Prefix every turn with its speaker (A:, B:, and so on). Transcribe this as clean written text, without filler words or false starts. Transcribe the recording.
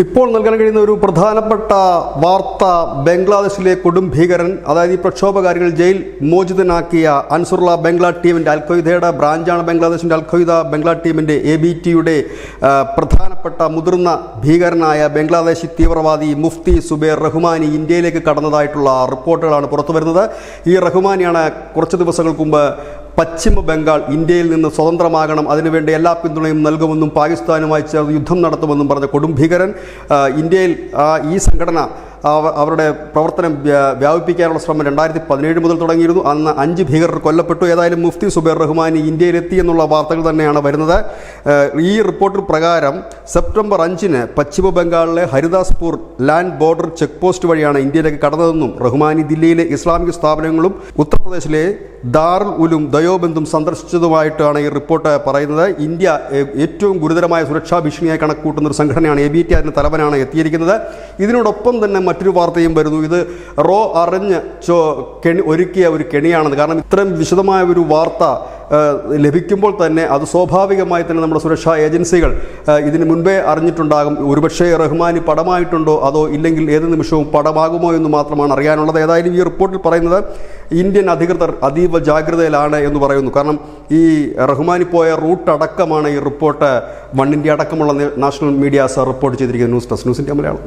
A: ഇപ്പോൾ നൽകാൻ കഴിയുന്ന ഒരു പ്രധാനപ്പെട്ട വാർത്ത ബംഗ്ലാദേശിലെ കൊടും ഭീകരൻ, അതായത് ഈ പ്രക്ഷോഭകാരികൾ ജയിൽ മോചിതനാക്കിയ അൻസുറുള്ള ബംഗ്ലാ ടീമിൻ്റെ അൽ-ഖ്വയ്ദയുടെ ബ്രാഞ്ചാണ് ബംഗ്ലാദേശിൻ്റെ അൽ-ഖ്വയ്ദ ബംഗ്ലാ ടീമിൻ്റെ ABTയുടെ പ്രധാനപ്പെട്ട മുതിർന്ന ഭീകരനായ ബംഗ്ലാദേശി തീവ്രവാദി മുഫ്തി സുബൈർ റഹ്മാനി ഇന്ത്യയിലേക്ക് കടന്നതായിട്ടുള്ള റിപ്പോർട്ടുകളാണ് പുറത്തു വരുന്നത്. ഈ റഹ്മാനിയാണ് കുറച്ച് ദിവസങ്ങൾക്ക് മുമ്പ് പശ്ചിമ ബംഗാൾ ഇന്ത്യയിൽ നിന്ന് സ്വതന്ത്രമാകണം, അതിനുവേണ്ടി എല്ലാ പിന്തുണയും നൽകുമെന്നും പാകിസ്ഥാനുമായി ചേർന്ന് യുദ്ധം നടത്തുമെന്നും പറഞ്ഞ കൊടും ഭീകരൻ ഇന്ത്യയിൽ ഈ സംഘടന അവരുടെ പ്രവർത്തനം വ്യാപിപ്പിക്കാനുള്ള ശ്രമം 2017 മുതൽ തുടങ്ങിയിരുന്നു. അന്ന് 5 ഭീകരർ കൊല്ലപ്പെട്ടു. ഏതായാലും മുഫ്തി സുബൈർ റഹ്മാനി ഇന്ത്യയിലെത്തി എന്നുള്ള വാർത്തകൾ തന്നെയാണ് വരുന്നത്. ഈ റിപ്പോർട്ട് പ്രകാരം സെപ്റ്റംബർ 5-ന് പശ്ചിമ ബംഗാളിലെ ഹരിദാസ്പൂർ ലാൻഡ് ബോർഡർ ചെക്ക് പോസ്റ്റ് വഴിയാണ് ഇന്ത്യയിലേക്ക് കടന്നതെന്നും റഹ്മാനി ദില്ലിയിലെ ഇസ്ലാമിക സ്ഥാപനങ്ങളും ഉത്തർപ്രദേശിലെ ദാറുൽ ഉലൂം ദയോബന്ധും സന്ദർശിച്ചതുമായിട്ടാണ് ഈ റിപ്പോർട്ട് പറയുന്നത്. ഇന്ത്യ ഏറ്റവും ഗുരുതരമായ സുരക്ഷാ ഭീഷണിയായി കണക്കൂട്ടുന്ന ഒരു സംഘടനയാണ് ABT. അതിൻ്റെ തലവനാണ് എത്തിയിരിക്കുന്നത്. ഇതിനോടൊപ്പം തന്നെ മറ്റൊരു വാർത്തയും വരുന്നു. ഇത് അറിഞ്ഞ് ഒരുക്കിയ ഒരു കെണിയാണെന്ന്. കാരണം ഇത്രയും വിശദമായ ഒരു വാർത്ത ലഭിക്കുമ്പോൾ തന്നെ അത് സ്വാഭാവികമായി തന്നെ നമ്മുടെ സുരക്ഷാ ഏജൻസികൾ ഇതിന് മുൻപേ അറിഞ്ഞിട്ടുണ്ടാകും. ഒരുപക്ഷേ റഹ്മാനി പടമായിട്ടുണ്ടോ അതോ ഇല്ലെങ്കിൽ ഏത് നിമിഷവും പടമാകുമോ എന്ന് മാത്രമാണ് അറിയാനുള്ളത്. ഏതായാലും ഈ റിപ്പോർട്ടിൽ പറയുന്നത് ഇന്ത്യൻ അധികൃതർ അതീവ ജാഗ്രതയിലാണ് എന്ന് പറയുന്നു. കാരണം ഈ റഹ്മാനി പോയ റൂട്ട് അടക്കമാണ് ഈ റിപ്പോർട്ട് 1 ഇന്ത്യ അടക്കമുള്ള നാഷണൽ മീഡിയാസ് റിപ്പോർട്ട് ചെയ്തിരിക്കുന്നത്. News desk, news India Malayalam.